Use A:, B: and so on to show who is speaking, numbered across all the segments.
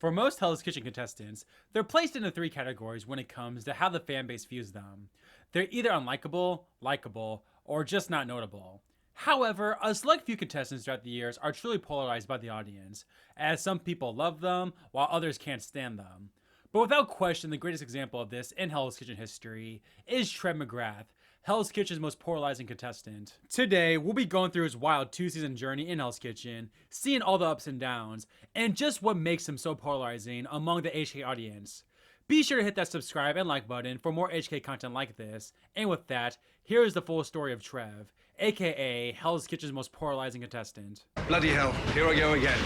A: For most Hell's Kitchen contestants, they're placed into 3 categories when it comes to how the fanbase views them. They're either unlikable, likable, or just not notable. However, a select few contestants throughout the years are truly polarized by the audience, as some people love them while others can't stand them. But without question, the greatest example of this in Hell's Kitchen history is Trev McGrath, Hell's Kitchen's most polarizing contestant. Today, we'll be going through his wild 2-season journey in Hell's Kitchen, seeing all the ups and downs, and just what makes him so polarizing among the HK audience. Be sure to hit that subscribe and like button for more HK content like this, and with that, here is the full story of Trev, aka Hell's Kitchen's most polarizing contestant.
B: Bloody hell, here I go again.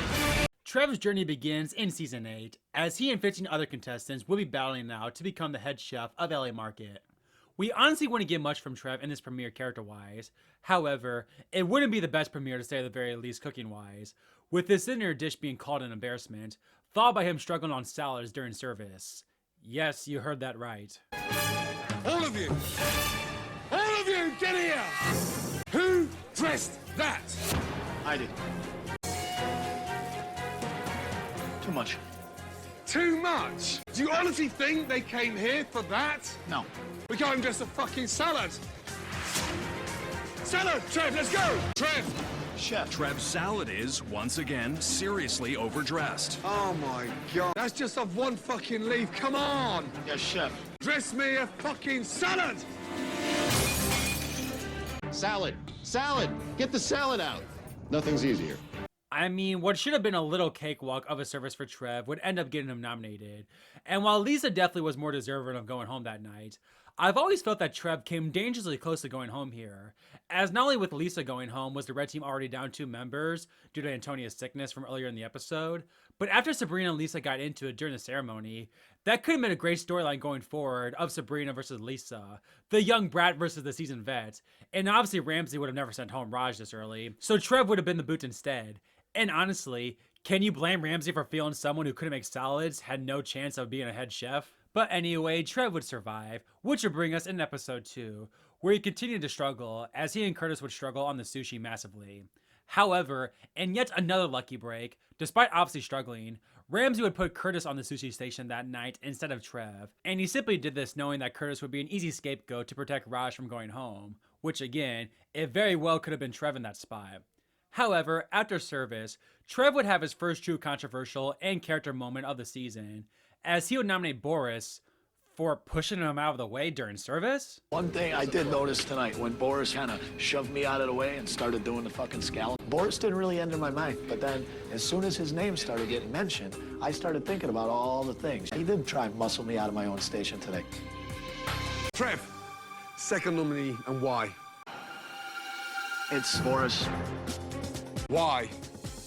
A: Trev's journey begins in Season 8, as he and 15 other contestants will be battling now to become the head chef of LA Market. We honestly wouldn't get much from Trev in this premiere character-wise. However, it wouldn't be the best premiere to say the very least cooking-wise, with this dinner dish being called an embarrassment, followed by him struggling on salads during service. Yes, you heard that right.
B: All of you, get here! Who dressed that?
C: I did. Too much.
B: Too much? Do you honestly think they came here for that?
C: No.
B: We got him just a fucking salad. Salad! Trev, let's go! Trev!
C: Chef.
D: Trev's salad is, once again, seriously overdressed.
B: Oh my god. That's just off one fucking leaf, come on!
C: Yes, chef.
B: Dress me a fucking salad!
C: Salad. Salad. Get the salad out. Nothing's easier.
A: I mean, what should have been a little cakewalk of a service for Trev would end up getting him nominated. And while Lisa definitely was more deserving of going home that night, I've always felt that Trev came dangerously close to going home here, as not only with Lisa going home was the red team already down 2 members due to Antonia's sickness from earlier in the episode, but after Sabrina and Lisa got into it during the ceremony, that could have been a great storyline going forward of Sabrina versus Lisa, the young brat versus the seasoned vet, and obviously Ramsay would have never sent home Raj this early, so Trev would have been the boot instead. And honestly, can you blame Ramsay for feeling someone who couldn't make salads had no chance of being a head chef? But anyway, Trev would survive, which would bring us in episode 2, where he continued to struggle, as he and Curtis would struggle on the sushi massively. However, in yet another lucky break, despite obviously struggling, Ramsay would put Curtis on the sushi station that night instead of Trev, and he simply did this knowing that Curtis would be an easy scapegoat to protect Raj from going home, which again, it very well could have been Trev in that spot. However, after service, Trev would have his first true controversial and character moment of the season, as he would nominate Boris for pushing him out of the way during service.
C: One thing I did notice tonight, when Boris kind of shoved me out of the way and started doing the fucking scallop, Boris didn't really enter my mind, but then as soon as his name started getting mentioned, I started thinking about all the things. He did try and muscle me out of my own station today.
B: Trev, second nominee, and why?
C: It's Boris.
B: Why?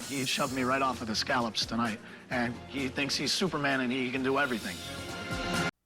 C: He shoved me right off of the scallops tonight, and he thinks he's Superman and he can do everything.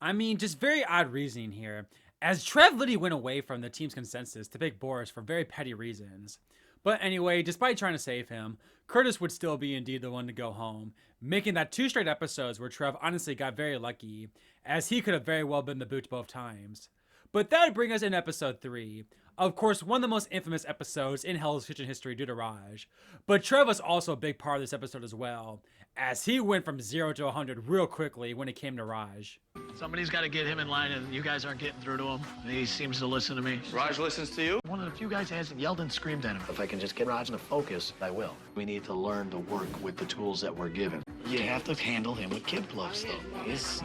A: I mean, just very odd reasoning here, as Trev literally went away from the team's consensus to pick Boris for very petty reasons. But anyway, despite trying to save him, Curtis would still be indeed the one to go home, making that 2 straight episodes where Trev honestly got very lucky, as he could have very well been the boot both times. But that would bring us in episode 3. Of course, one of the most infamous episodes in Hell's Kitchen history due to Raj. But Trev was also a big part of this episode as well, as he went from 0 to 100 real quickly when it came to Raj.
C: Somebody's got to get him in line, and you guys aren't getting through to him. He seems to listen to me.
B: Raj listens to you?
C: One of the few guys that hasn't yelled and screamed at him. If I can just get Raj to focus, I will. We need to learn to work with the tools that we're given. You have to handle him with kid gloves, though. Yes.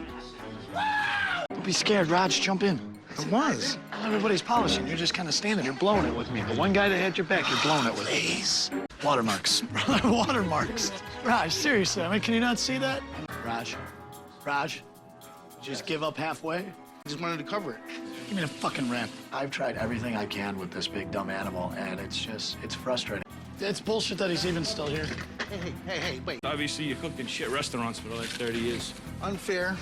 C: Don't be scared, Raj. Jump in. It was. Everybody's polishing. You're just kind of standing there blowing it with me. The one guy that had your back, you're blowing it with. Please. Watermarks. Watermarks. Raj, seriously, I mean, can you not see that? Raj, just give up halfway? I just wanted to cover it. Give me the fucking wrap. I've tried everything I can with this big dumb animal, and it's frustrating. It's bullshit that he's even still here.
E: Hey, wait.
F: Obviously, you cooked in shit restaurants for like 30 years.
E: Unfair.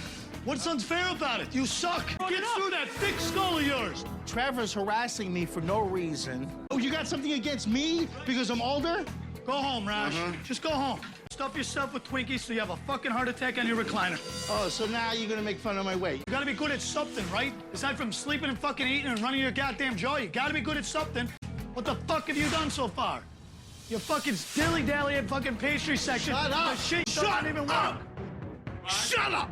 C: What's unfair about it? You suck. Get through that thick skull of yours.
E: Trevor's harassing me for no reason.
C: Oh, you got something against me because I'm older? Go home, Raj. Just go home. Stuff yourself with Twinkies so you have a fucking heart attack on your recliner.
E: Oh, so now you're gonna make fun of my weight.
C: You gotta be good at something, right? Aside from sleeping and fucking eating and running your goddamn jaw, you gotta be good at something. What the fuck have you done so far? You fucking dilly-dally at fucking pastry section.
E: Shut up!
C: The shit doesn't even work.
E: shut up!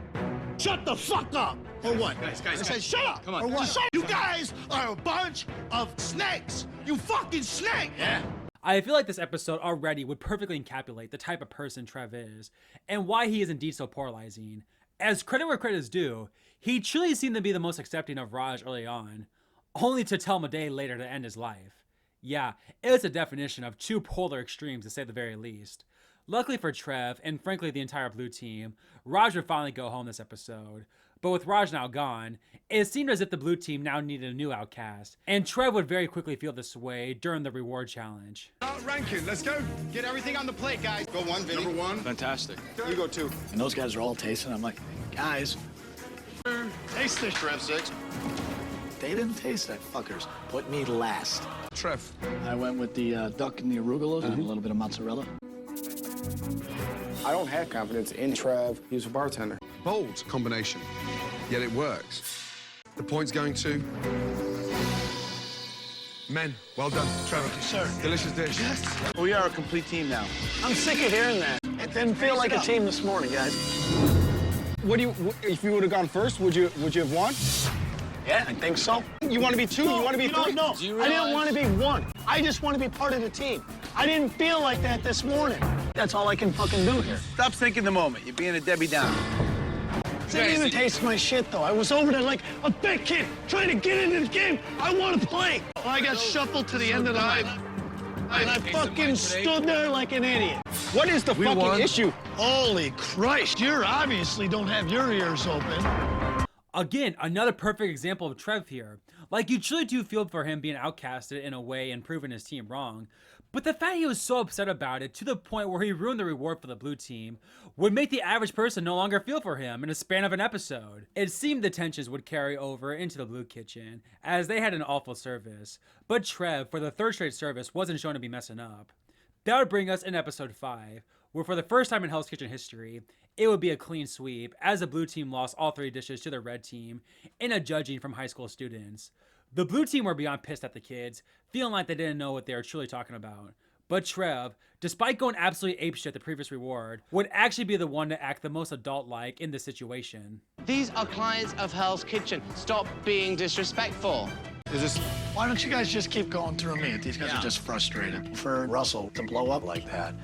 E: Shut the fuck up! Or what?
F: Guys,
E: I said shut up!
F: Come on.
E: Or what? Shut. You guys are a bunch of snakes! You fucking snake! Yeah.
A: I feel like this episode already would perfectly encapsulate the type of person Trev is, and why he is indeed so polarizing. As credit where credit is due, he truly seemed to be the most accepting of Raj early on, only to tell him a day later to end his life. Yeah, it's a definition of two polar extremes to say the very least. Luckily for Trev, and frankly the entire blue team, Raj would finally go home this episode. But with Raj now gone, it seemed as if the blue team now needed a new outcast, and Trev would very quickly feel this way during the reward challenge.
B: Ranking, let's go.
E: Get everything on the plate, guys. Go one, Vinny.
B: Number one.
F: Fantastic.
E: You go two.
C: And those guys are all tasting. I'm like, guys,
E: Taste this.
C: Trev 6. They didn't taste that, fuckers. Put me last.
B: Trev.
C: I went with the duck and the arugula and a little bit of mozzarella.
G: I don't have confidence in Trev. He's a bartender.
B: Bold combination, yet it works. The point's going to... Men, well done. Trevor.
E: Sir.
B: Delicious dish.
E: We are a complete team now.
C: I'm sick of hearing that. It didn't feel like a team this morning, guys.
G: If you would have gone first, would you have won?
C: Yeah, I think so.
G: You want to be two? You want to be three?
C: No, I didn't want to be one. I just want to be part of the team. I didn't feel like that this morning. That's all I can fucking do here.
E: Stop thinking the moment. You're being a Debbie Downer.
C: Didn't even taste my shit, though. I was over there like a big kid trying to get into the game. I want to play. Well, I got shuffled to the end of the night, and I fucking stood there like an idiot.
G: What is the fucking
B: won.
G: issue?
C: Holy Christ, you obviously don't have your ears open.
A: Again, another perfect example of Trev here. Like, you truly do feel for him being outcasted in a way and proving his team wrong. But the fact he was so upset about it to the point where he ruined the reward for the blue team would make the average person no longer feel for him in a span of an episode. It seemed the tensions would carry over into the blue kitchen, as they had an awful service. But Trev, for the third straight service, wasn't shown to be messing up. That would bring us in episode 5, where for the first time in Hell's Kitchen history, it would be a clean sweep as the blue team lost all 3 dishes to the red team in a judging from high school students. The blue team were beyond pissed at the kids, feeling like they didn't know what they were truly talking about. But Trev, despite going absolutely apeshit the previous reward, would actually be the one to act the most adult-like in this situation.
H: These are clients of Hell's Kitchen. Stop being disrespectful.
C: Why don't you guys just keep going through me? These guys are just frustrated. For Russell to blow up like that,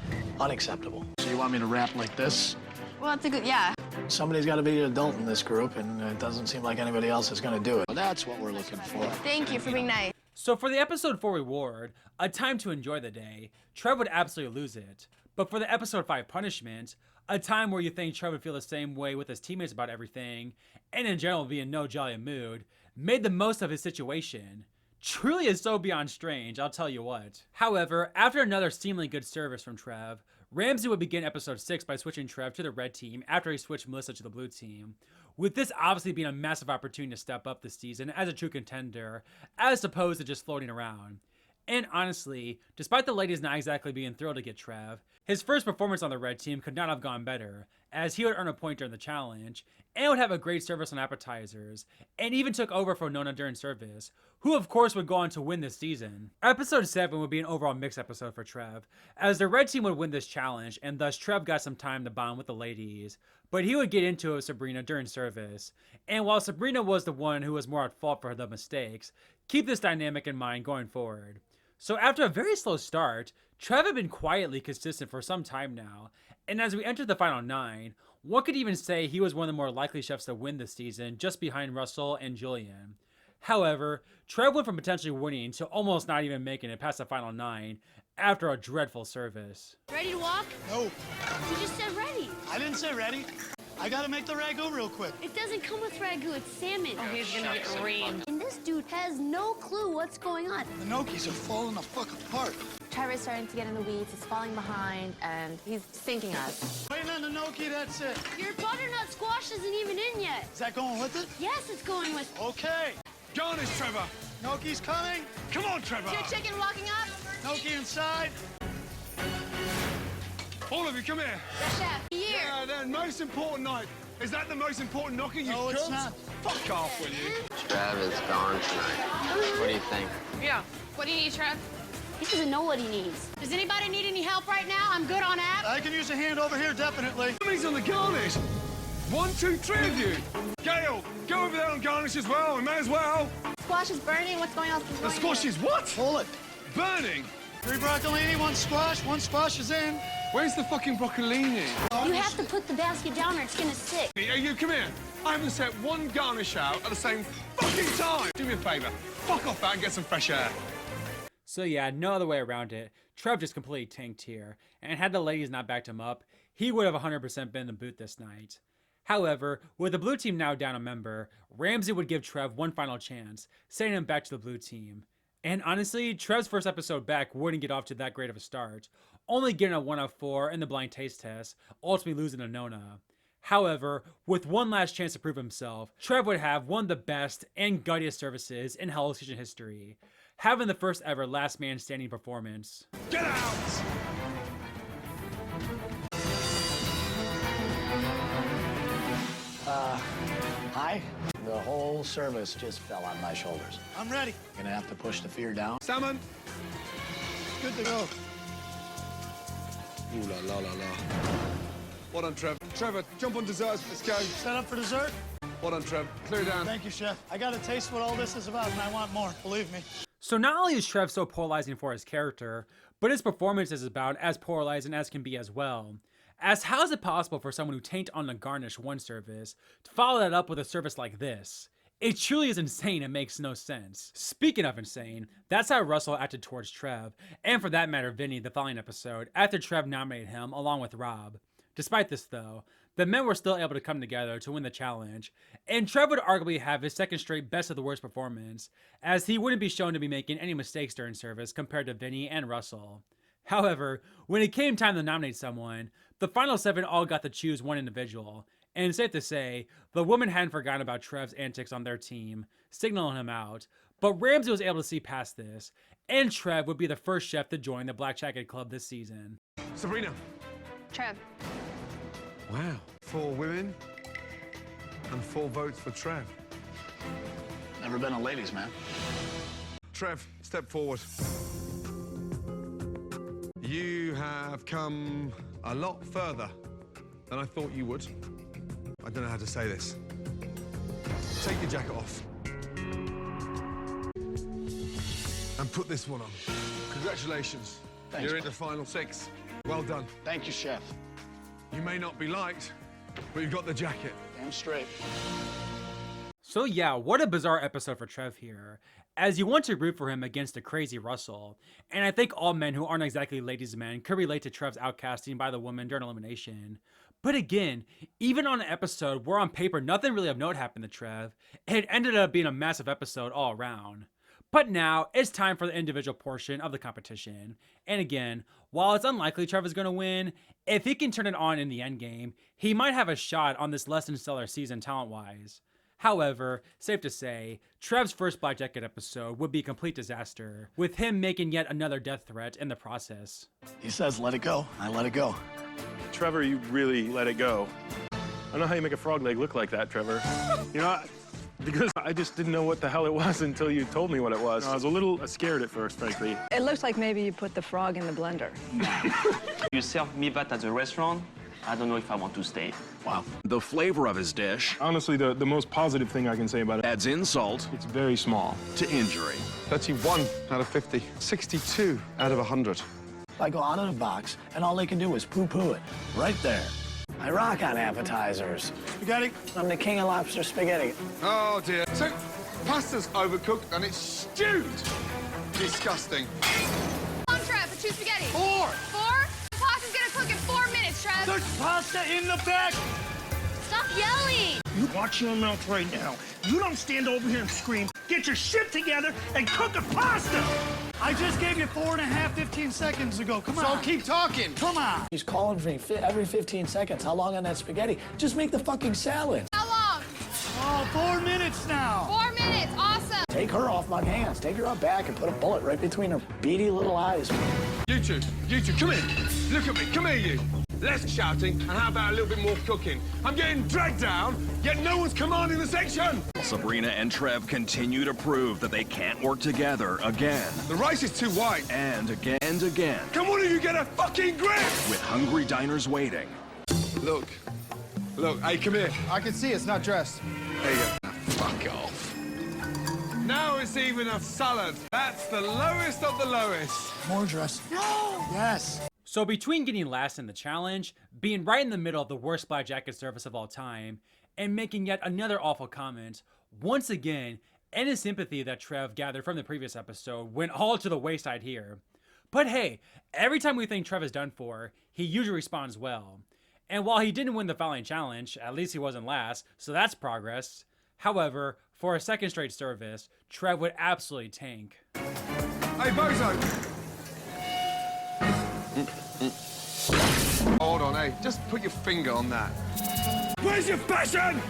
C: unacceptable. So you want me to rap like this?
I: Well, it's a good, yeah.
C: Somebody's got to be an adult in this group, and it doesn't seem like anybody else is going to do it. Well, that's what we're looking for.
I: Thank you for being nice.
A: So for the episode 4 reward, a time to enjoy the day, Trev would absolutely lose it. But for the episode 5 punishment, a time where you think Trev would feel the same way with his teammates about everything, and in general be in no jolly mood, made the most of his situation. Truly is so beyond strange, I'll tell you what. However, after another seemingly good service from Trev, Ramsay would begin episode 6 by switching Trev to the red team after he switched Melissa to the blue team, with this obviously being a massive opportunity to step up this season as a true contender, as opposed to just floating around. And honestly, despite the ladies not exactly being thrilled to get Trev, his first performance on the red team could not have gone better, as he would earn a point during the challenge, and would have a great service on appetizers, and even took over for Nona during service, who of course would go on to win this season. Episode 7 would be an overall mixed episode for Trev, as the red team would win this challenge, and thus Trev got some time to bond with the ladies, but he would get into it with Sabrina during service, and while Sabrina was the one who was more at fault for the mistakes, keep this dynamic in mind going forward. So after a very slow start, Trev had been quietly consistent for some time now, and as we entered the final 9, one could even say he was one of the more likely chefs to win this season, just behind Russell and Julian. However, Trev went from potentially winning to almost not even making it past the final 9 after a dreadful service.
I: Ready to walk?
E: No,
I: You just said ready.
C: I didn't say ready. I got to make the ragu real quick.
I: It doesn't come with ragu, it's salmon.
H: Oh, he's gonna get reamed.
I: And this dude has no clue what's going on.
C: The gnocchis are falling the fuck apart.
J: Trevor's starting to get in the weeds, he's falling behind, and he's sinking us.
C: Waiting on the gnocchi, that's it.
I: Your butternut squash isn't even in yet.
C: Is that going with it?
I: Yes, it's going with.
C: Okay.
B: Garnish, Trevor.
C: Gnocchi's coming.
B: Come on, Trevor.
J: Your chicken walking up?
C: Gnocchi inside.
B: All of you, come here.
J: The chef.
I: Here.
B: Yeah, the most important night. Is that the most important knocking you've
C: No, it's
B: cooked?
C: not.
B: Fuck off, will you?
H: Trev is gone tonight. What do you think?
J: Yeah. What do you need, Trev?
I: He doesn't know what he needs.
J: Does anybody need any help right now? I'm good on apps.
C: I can use a hand over here, definitely.
B: Somebody's on the garnish. 1, 2, 3 of you. Gail, go over there and garnish as well. We may as well.
J: Squash is burning. What's going on?
B: The squash is what?
E: Pull it.
B: Burning.
E: 3 broccolini, 1 squash. 1 squash is in.
B: Where's the fucking broccolini?
I: You have to put the basket down or it's gonna stick.
B: Hey, you come here. I haven't set one garnish out at the same fucking time. Do me a favor. Fuck off that and get some fresh air.
A: So yeah, no other way around it. Trev just completely tanked here, and had the ladies not backed him up, he would have 100% been in the boot this night. However, with the blue team now down a member, Ramsay would give Trev one final chance, sending him back to the blue team. And honestly, Trev's first episode back wouldn't get off to that great of a start, only getting a 1 out of 4 in the blind taste test, ultimately losing to Nona. However, with one last chance to prove himself, Trev would have one of the best and guttiest services in Hell's Kitchen history, having the first ever last man standing performance.
B: Get out!
C: Hi. The whole service just fell on my shoulders.
E: I'm ready.
C: Gonna have to push the fear down.
B: Salmon.
E: Good to go.
B: Ooh la la la la. Well done, Trev. Trevor, jump on desserts. Let's go.
E: Set up for dessert?
B: Well done, Trev. Clear down.
E: Thank you, Chef. I got to taste what all this is about, and I want more. Believe me.
A: So not only is Trev so polarizing for his character, but his performance is about as polarizing as can be as well. As how is it possible for someone who tanked on the garnish one service to follow that up with a service like this? It truly is insane and makes no sense. Speaking of insane, that's how Russell acted towards Trev, and for that matter Vinny the following episode, after Trev nominated him along with Rob. Despite this though, the men were still able to come together to win the challenge, and Trev would arguably have his second straight best of the worst performance, as he wouldn't be shown to be making any mistakes during service compared to Vinny and Russell. However, when it came time to nominate someone, the final 7 all got to choose one individual, and safe to say, the women hadn't forgotten about Trev's antics on their team, signaling him out, but Ramsay was able to see past this, and Trev would be the first chef to join the Black Jacket Club this season.
B: Sabrina.
J: Trev.
B: Wow. 4 women and 4 votes for Trev.
C: Never been a ladies' man.
B: Trev, step forward. You have come a lot further than I thought you would. I don't know how to say this. Take your jacket off. And put this one on. Congratulations.
C: Thanks,
B: You're in
C: bud.
B: the final 6. Well done.
C: Thank you, Chef.
B: You may not be liked, but you've got the jacket.
C: Damn straight.
A: So yeah, what a bizarre episode for Trev here, as you want to root for him against a crazy Russell, and I think all men who aren't exactly ladies' men could relate to Trev's outcasting by the woman during elimination. But again, even on an episode where on paper nothing really of note happened to Trev, it ended up being a massive episode all around. But now, it's time for the individual portion of the competition. And again, while it's unlikely Trev is going to win, if he can turn it on in the endgame, he might have a shot on this less than stellar season talent-wise. However, safe to say, Trev's first Black Jacket episode would be a complete disaster, with him making yet another death threat in the process.
C: He says let it go. I let it go.
K: Trevor, you really let it go. I don't know how you make a frog leg look like that, Trevor. You know, because I just didn't know what the hell it was until you told me what it was. I was a little scared at first, frankly.
L: It looks like maybe you put the frog in the blender.
H: You serve me that at the restaurant, I don't know if I want to stay.
C: Wow.
D: The flavor of his dish
K: Honestly, the most positive thing I can say about it,
D: adds insult
K: it's very small.
D: to injury.
B: 31 out of 50. 62 out of 100.
C: I go out of the box, and all they can do is poo-poo it. Right there. I rock on appetizers.
E: Spaghetti?
C: I'm the king of lobster spaghetti.
B: Oh dear. So, pasta's overcooked and it's stewed. Disgusting.
J: Come on, Trev, for 2 spaghetti.
E: 4.
J: 4? Pasta's gonna cook in 4 minutes, Trev.
E: There's pasta in the bag.
I: Stop yelling!
E: You watch your mouth right now. You don't stand over here and scream. Get your shit together and cook a pasta. I just gave you 4.5, 15 seconds ago. Come on.
B: So keep talking.
E: Come on.
C: He's calling for me every 15 seconds. How long on that spaghetti? Just make the fucking salad.
J: How long?
E: Oh, 4 minutes now.
J: 4 minutes. Awesome.
C: Take her off my hands. Take her up back and put a bullet right between her beady little eyes.
B: You two, come here. Look at me, come here you. Less shouting, and how about a little bit more cooking? I'm getting dragged down, yet no one's commanding the section.
D: Sabrina and Trev continue to prove that they can't work together again
B: The rice is too white.
D: and again and again,
B: Come on, you get a fucking grip.
D: with hungry diners waiting.
B: Look, Look, hey, come here.
G: I can see it's not dressed.
B: There you go. Fuck off. Now it's even a salad. That's the lowest of the lowest.
E: More dress. No! Yes.
A: So between getting last in the challenge, being right in the middle of the worst black jacket service of all time, and making yet another awful comment, once again, any sympathy that Trev gathered from the previous episode went all to the wayside here. But hey, every time we think Trev is done for, he usually responds well. And while he didn't win the following challenge, at least he wasn't last, so that's progress. However, for a second straight service, Trev would absolutely tank.
B: Hey, Bozo! Hold on, hey. Just put your finger on that. Where's your passion?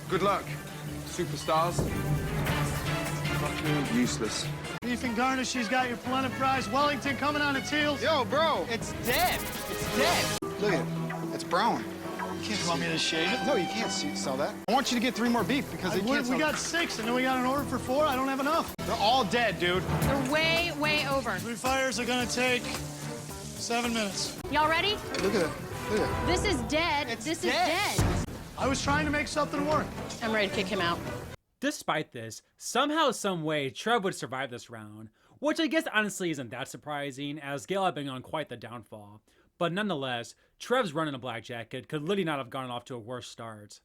B: Good luck, superstars. Fucking useless.
E: Beef and garnish, she's got your Polarizing prize. Wellington coming on its heels.
G: Yo, bro, it's dead. It's dead. Look at it. It's brown.
E: You want me to shave it?
G: No, you can't sell that. I want you to get 3 more beef because they can't sell.
E: We got 6, and then we got an order for 4. I don't have enough.
G: They're all dead, dude.
J: They're way, way over.
E: 3 fires are gonna take 7 minutes.
I: Y'all ready?
G: Look at it. Look at it.
I: This is dead.
G: It's
I: this
G: dead.
I: is dead.
E: I was trying to make something work.
J: I'm ready to kick him out.
A: Despite this, somehow, some way, Trev would survive this round, which I guess honestly isn't that surprising, as Gale had been on quite the downfall. But nonetheless, Trev's run in a black jacket could literally not have gone off to a worse start.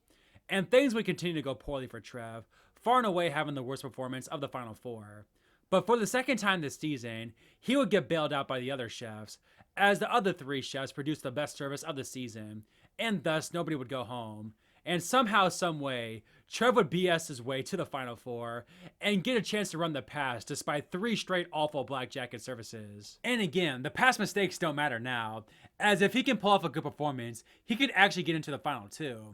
A: And things would continue to go poorly for Trev, far and away having the worst performance of the final 4. But for the second time this season, he would get bailed out by the other chefs, as the other 3 chefs produced the best service of the season, and thus nobody would go home. And somehow, some way, Trev would BS his way to the final 4 and get a chance to run the pass despite 3 straight awful black jacket services. And again, the past mistakes don't matter now, as if he can pull off a good performance, he could actually get into the final 2.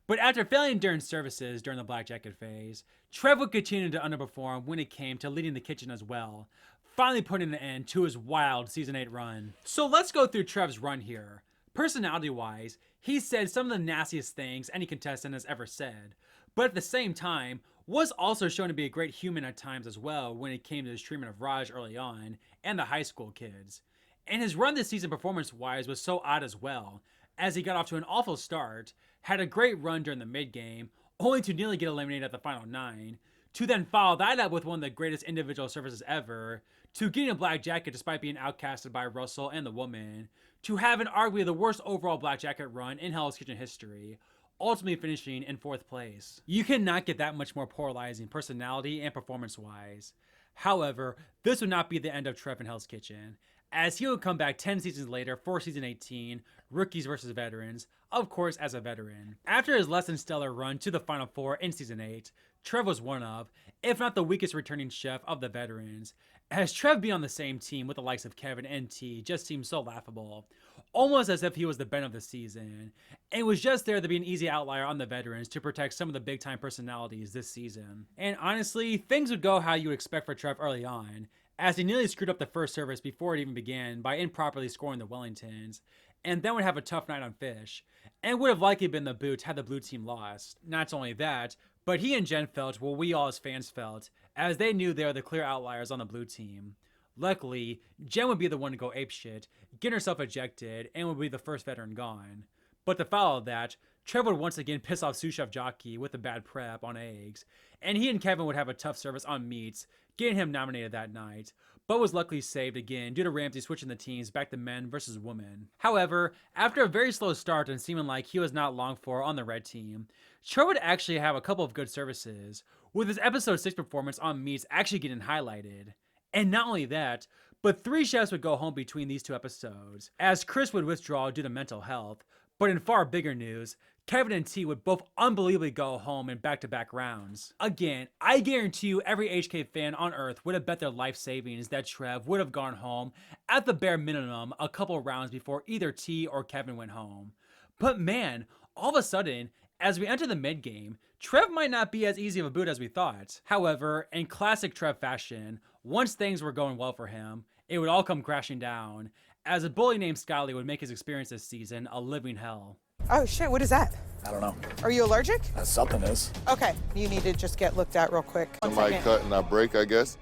A: But after failing during services during the black jacket phase, Trev would continue to underperform when it came to leading the kitchen as well, finally putting an end to his wild Season 8 run. So let's go through Trev's run here. Personality-wise, he said some of the nastiest things any contestant has ever said, but at the same time, was also shown to be a great human at times as well when it came to his treatment of Raj early on, and the high school kids. And his run this season performance-wise was so odd as well, as he got off to an awful start, had a great run during the mid-game, only to nearly get eliminated at the final 9, to then follow that up with one of the greatest individual services ever, to getting a black jacket despite being outcasted by Russell and the woman, to having arguably the worst overall black jacket run in Hell's Kitchen history, ultimately finishing in 4th place. You cannot get that much more polarizing personality and performance-wise. However, this would not be the end of Trev in Hell's Kitchen, as he would come back 10 seasons later for Season 18, Rookies vs. Veterans, of course as a veteran. After his less than stellar run to the Final 4 in Season 8, Trev was one of, if not the weakest returning chef of the veterans, as Trev being on the same team with the likes of Kevin and T just seemed so laughable, almost as if he was the Ben of the season, and was just there to be an easy outlier on the veterans to protect some of the big time personalities this season. And honestly, things would go how you would expect for Trev early on, as he nearly screwed up the first service before it even began by improperly scoring the Wellingtons, and then would have a tough night on fish, and would have likely been the boot had the blue team lost. Not only that, but he and Jen felt what we all as fans felt, as they knew they were the clear outliers on the blue team. Luckily, Jen would be the one to go apeshit, get herself ejected, and would be the first veteran gone. But to follow that, Trev would once again piss off sous chef Jockey with a bad prep on eggs, and he and Kevin would have a tough service on meats, getting him nominated that night, but was luckily saved again due to Ramsay switching the teams back to men versus women. However, after a very slow start and seeming like he was not long for on the red team, Trev would actually have a couple of good services, with his episode 6 performance on meats actually getting highlighted. And not only that, but 3 chefs would go home between these 2 episodes, as Chris would withdraw due to mental health, but in far bigger news, Kevin and T would both unbelievably go home in back-to-back rounds. Again, I guarantee you every HK fan on Earth would have bet their life savings that Trev would have gone home at the bare minimum a couple rounds before either T or Kevin went home. But man, all of a sudden, as we enter the mid-game, Trev might not be as easy of a boot as we thought. However, in classic Trev fashion, once things were going well for him, it would all come crashing down, as a bully named Scully would make his experience this season a living hell.
M: Oh shit, what is that?
C: I don't know.
M: Are you allergic?
C: Something is.
M: Okay, you need to just get looked at real quick.
N: Somebody cut and I break, I guess.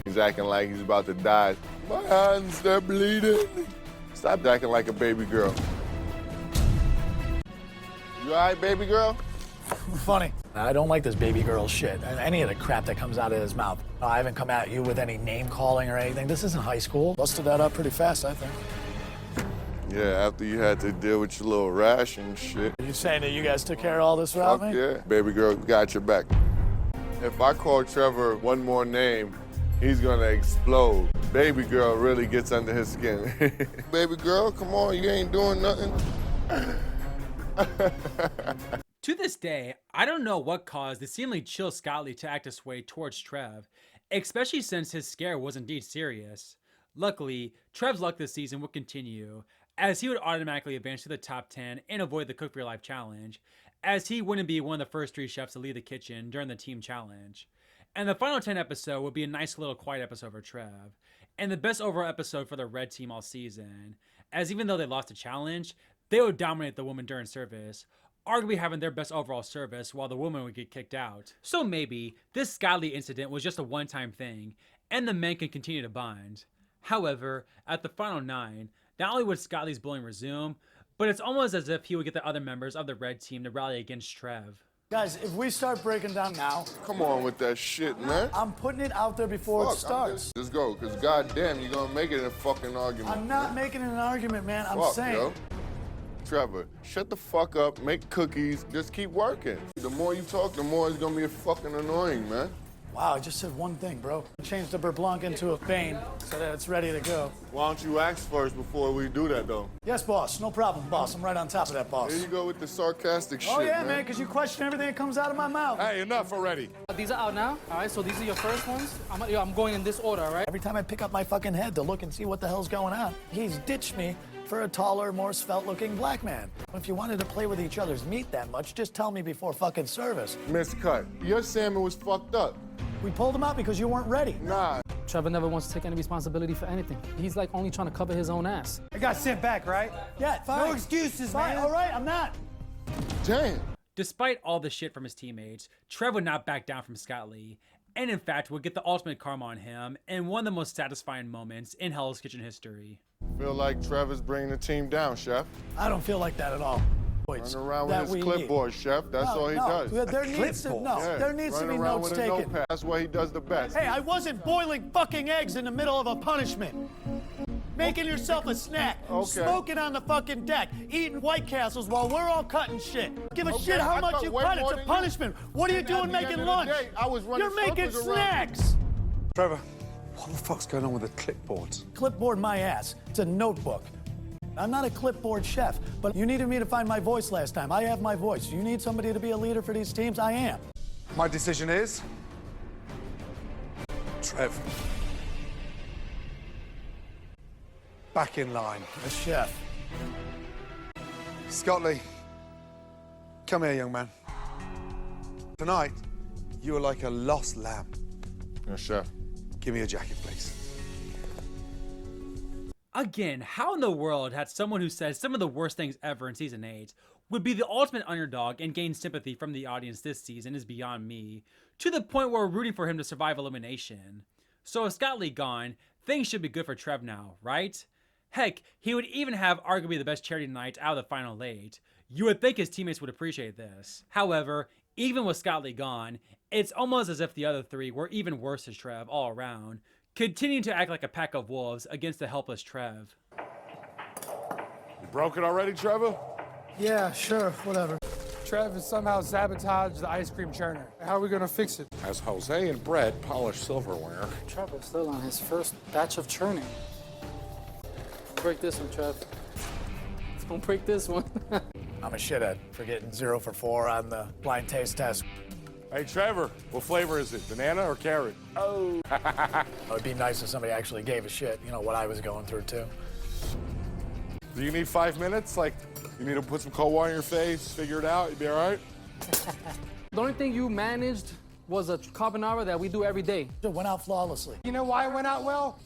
N: He's acting like he's about to die. My hands, they're bleeding. Stop acting like a baby girl. You all right, baby girl?
O: Funny. I don't like this baby girl shit. Any of the crap that comes out of his mouth. I haven't come at you with any name calling or anything. This isn't high school. Busted that up pretty fast, I think.
N: Yeah, after you had to deal with your little rash and shit.
O: Are you saying that you guys took care of all this without
N: Fuck
O: me?
N: yeah. Baby girl got your back. If I call Trevor one more name, he's gonna explode. Baby girl really gets under his skin. Baby girl, come on, you ain't doing nothing.
A: To this day, I don't know what caused the seemingly chill Scotty to act this way towards Trev, especially since his scare was indeed serious. Luckily, Trev's luck this season would continue, as he would automatically advance to the top 10 and avoid the Cook for Your Life challenge, as he wouldn't be one of the first 3 chefs to leave the kitchen during the team challenge. And the final 10 episode would be a nice little quiet episode for Trev, and the best overall episode for the red team all season, as even though they lost the challenge, they would dominate the women during service, arguably having their best overall service while the women would get kicked out. So maybe this Scotty incident was just a one-time thing, and the men can continue to bond. However, at the final 9, not only would Scotty's bullying resume, but it's almost as if he would get the other members of the red team to rally against Trev.
O: Guys, if we start breaking down now...
N: Come on with that shit, man.
O: I'm putting it out there before it starts.
N: Just go, because goddamn, you're gonna make it a fucking argument.
O: I'm not making it an argument, man. I'm saying...
N: Yo. Trevor, shut the fuck up, make cookies, just keep working. The more you talk, the more it's gonna be fucking annoying, man.
O: Wow, I just said one thing, bro. Changed the Beurre Blanc into a Bane so that it's ready to go.
N: Why don't you ask first before we do that, though?
O: Yes, boss. No problem, boss. I'm right on top of that, boss.
N: There you go with the sarcastic shit,
O: Oh, yeah, man, because you question everything that comes out of my mouth.
B: Hey, enough already.
P: These are out now, all right? So these are your first ones. I'm going in this order, all right?
O: Every time I pick up my fucking head to look and see what the hell's going on, he's ditched me for a taller, more svelte-looking black man. If you wanted to play with each other's meat that much, just tell me before fucking service.
N: Miscut. Your salmon was fucked up.
O: We pulled him out because you weren't ready.
N: Nah.
P: Trevor never wants to take any responsibility for anything. He's like only trying to cover his own ass.
E: I got sent back, right?
O: Yeah, fine.
E: No excuses,
O: fine.
E: man.
O: All right, I'm not.
N: Damn.
A: Despite all the shit from his teammates, Trev would not back down from Scott Lee, and in fact would get the ultimate karma on him in one of the most satisfying moments in Hell's Kitchen history.
N: Feel like Trevor's bringing the team down, Chef.
O: I don't feel like that at all.
N: Run around with his clipboard, Chef. That's all he does.
O: There needs to, there needs to be notes taken.
N: Notepad. That's what he does the best.
O: Hey, I wasn't boiling fucking eggs in the middle of a punishment. Making yourself a snack.
N: Okay.
O: Smoking on the fucking deck. Eating White Castles while we're all cutting shit. Give a shit how much you cut. It's a punishment. What are you doing making lunch? You're making snacks.
B: Trevor, what the fuck's going on with the clipboards?
O: Clipboard my ass. It's a notebook. I'm not a clipboard chef, but you needed me to find my voice last time. I have my voice. You need somebody to be a leader for these teams? I am.
B: My decision is... Trev. Back in line.
O: The chef.
B: Scott Lee, come here, young man. Tonight, you are like a lost lamb.
N: Yes, Chef.
B: Give me a jacket, please.
A: Again, how in the world had someone who says some of the worst things ever in Season 8 would be the ultimate underdog and gain sympathy from the audience this season is beyond me, to the point where we're rooting for him to survive elimination. So with Scott Lee gone, things should be good for Trev now, right? Heck, he would even have arguably the best charity night out of the final 8. You would think his teammates would appreciate this. However, even with Scott Lee gone, it's almost as if the other 3 were even worse as Trev all around, continuing to act like a pack of wolves against the helpless Trev.
B: You broke it already, Trevor?
O: Yeah, sure, whatever.
Q: Trev has somehow sabotaged the ice cream churner. How are we gonna fix it?
R: As Jose and Brett polish silverware.
P: Trevor's still on his first batch of churning. Break this one, Trev. Don't break this one.
O: I'm a shithead for getting 0 for 4 on the blind taste test.
B: Hey, Trevor, what flavor is it, banana or carrot?
O: Oh. It would be nice if somebody actually gave a shit, you know, what I was going through, too.
B: Do you need 5 minutes? Like, you need to put some cold water in your face, figure it out, you'd be all right?
P: The only thing you managed was a carbonara that we do every day.
O: It went out flawlessly.
E: You know why it went out well?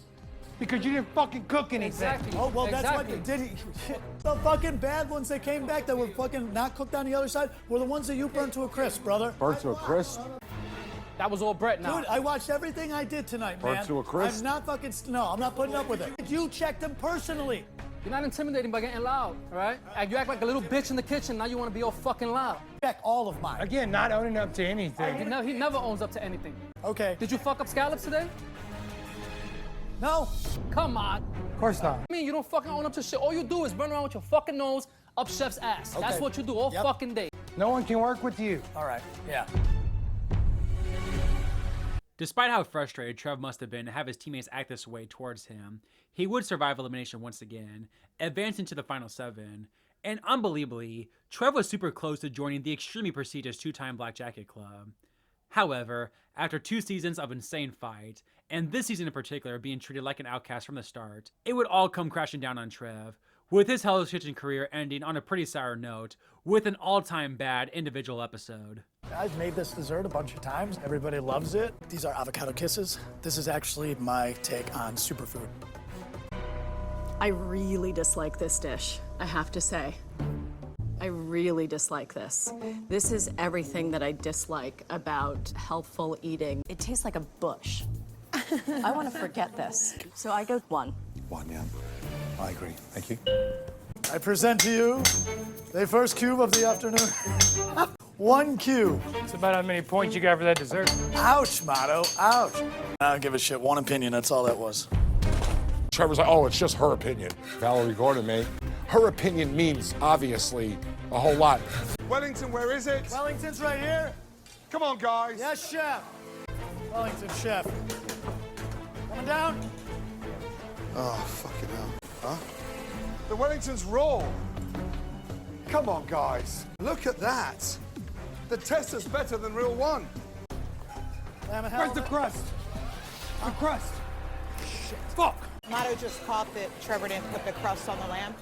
E: Because you didn't fucking cook anything.
P: Exactly.
O: Oh, well,
P: exactly.
O: that's what did he. The fucking bad ones that came back that were fucking not cooked on the other side were the ones that you burnt to a crisp, brother.
R: Burnt to a crisp?
P: That was all Brett now.
O: Dude, I watched everything I did tonight, man.
R: Burnt to a crisp?
O: I'm not fucking, no, I'm not putting up with it. You checked him personally.
P: You're not intimidating by getting loud, all right? You act like a little bitch in the kitchen, now you want to be all fucking loud.
O: Check all of mine.
Q: Again, not owning up to anything.
P: He never owns up to anything.
O: Okay.
P: Did you fuck up scallops today?
O: No.
P: Come on.
Q: Of course not.
P: I mean, you don't fucking own up to shit. All you do is run around with your fucking nose up chef's ass.
O: Okay.
P: That's what you do all fucking day.
Q: No one can work with you.
O: All right. Yeah.
A: Despite how frustrated Trev must have been to have his teammates act this way towards him, he would survive elimination once again, advancing to the final 7. And unbelievably, Trev was super close to joining the extremely prestigious 2-time Black Jacket Club. However, after 2 seasons of insane fight, and this season in particular being treated like an outcast from the start, it would all come crashing down on Trev, with his Hell's Kitchen career ending on a pretty sour note, with an all-time bad individual episode.
O: I've made this dessert a bunch of times. Everybody loves it. These are avocado kisses. This is actually my take on superfood.
L: I really dislike this dish, I have to say. I really dislike this. This is everything that I dislike about healthful eating. It tastes like a bush. I want to forget this. So I go 1.
G: 1, yeah. I agree. Thank you.
O: I present to you the first cube of the afternoon. 1 cube.
Q: It's about how many points you got for that dessert.
O: Ouch, Motto. Ouch. I don't give a shit. 1 opinion. That's all that was.
R: Trevor's like, oh, it's just her opinion. Valerie Gordon, mate. Her opinion means, obviously, a whole lot.
B: Wellington, where is it?
O: Wellington's right here.
B: Come on, guys.
O: Yes, chef. Wellington, chef. Coming down.
B: Oh, fucking hell. Huh? The Wellington's raw. Come on, guys. Look at that. The Tester's better than real one.
O: Lamb and
Q: Where's the
O: halibut.
Q: crust? The crust. Shit. Fuck.
M: Motto just caught that Trevor didn't put the crust on the lamb.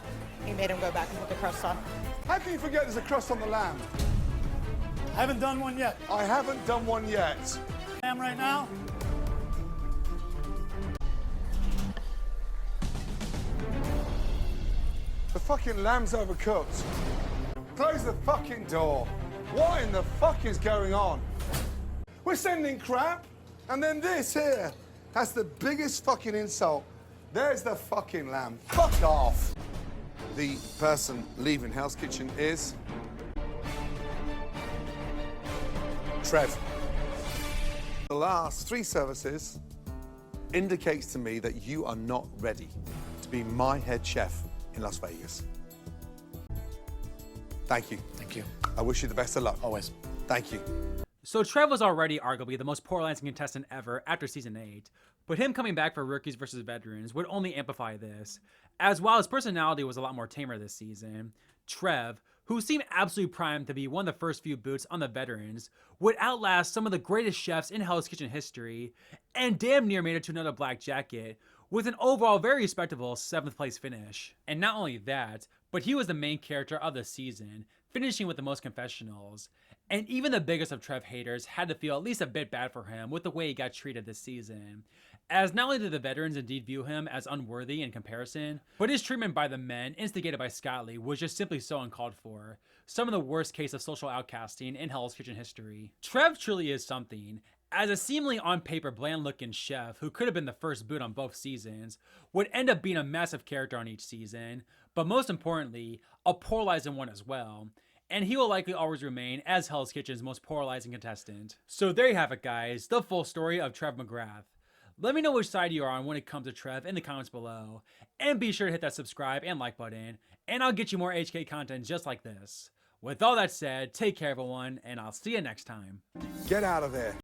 M: He made him go back and put the crust on.
B: How can you forget there's a crust on the lamb?
O: I haven't done one yet.
B: I haven't done one yet.
O: Lamb right now.
B: The fucking lamb's overcooked. Close the fucking door. What in the fuck is going on? We're sending crap, and then this here. That's the biggest fucking insult. There's the fucking lamb. Fuck off. The person leaving Hell's Kitchen is Trev. The last 3 services indicates to me that you are not ready to be my head chef in Las Vegas. Thank you.
O: Thank you.
B: I wish you the best of luck.
O: Always.
B: Thank you.
A: So Trev was already arguably the most polarizing contestant ever after season 8, but him coming back for rookies versus veterans would only amplify this, as while his personality was a lot more tamer this season, Trev, who seemed absolutely primed to be one of the first few boots on the veterans, would outlast some of the greatest chefs in Hell's Kitchen history, and damn near made it to another black jacket, with an overall very respectable 7th place finish. And not only that, but he was the main character of the season, finishing with the most confessionals. And even the biggest of Trev haters had to feel at least a bit bad for him with the way he got treated this season, as not only did the veterans indeed view him as unworthy in comparison, but his treatment by the men, instigated by Scott Lee, was just simply so uncalled for. Some of the worst case of social outcasting in Hell's Kitchen history. Trev truly is something, as a seemingly on paper bland looking chef who could have been the first boot on both seasons, would end up being a massive character on each season, but most importantly, a polarizing one as well. And he will likely always remain as Hell's Kitchen's most polarizing contestant. So there you have it, guys, the full story of Trev McGrath. Let me know which side you are on when it comes to Trev in the comments below, and be sure to hit that subscribe and like button, and I'll get you more HK content just like this. With all that said, take care everyone, and I'll see you next time.
B: Get out of there.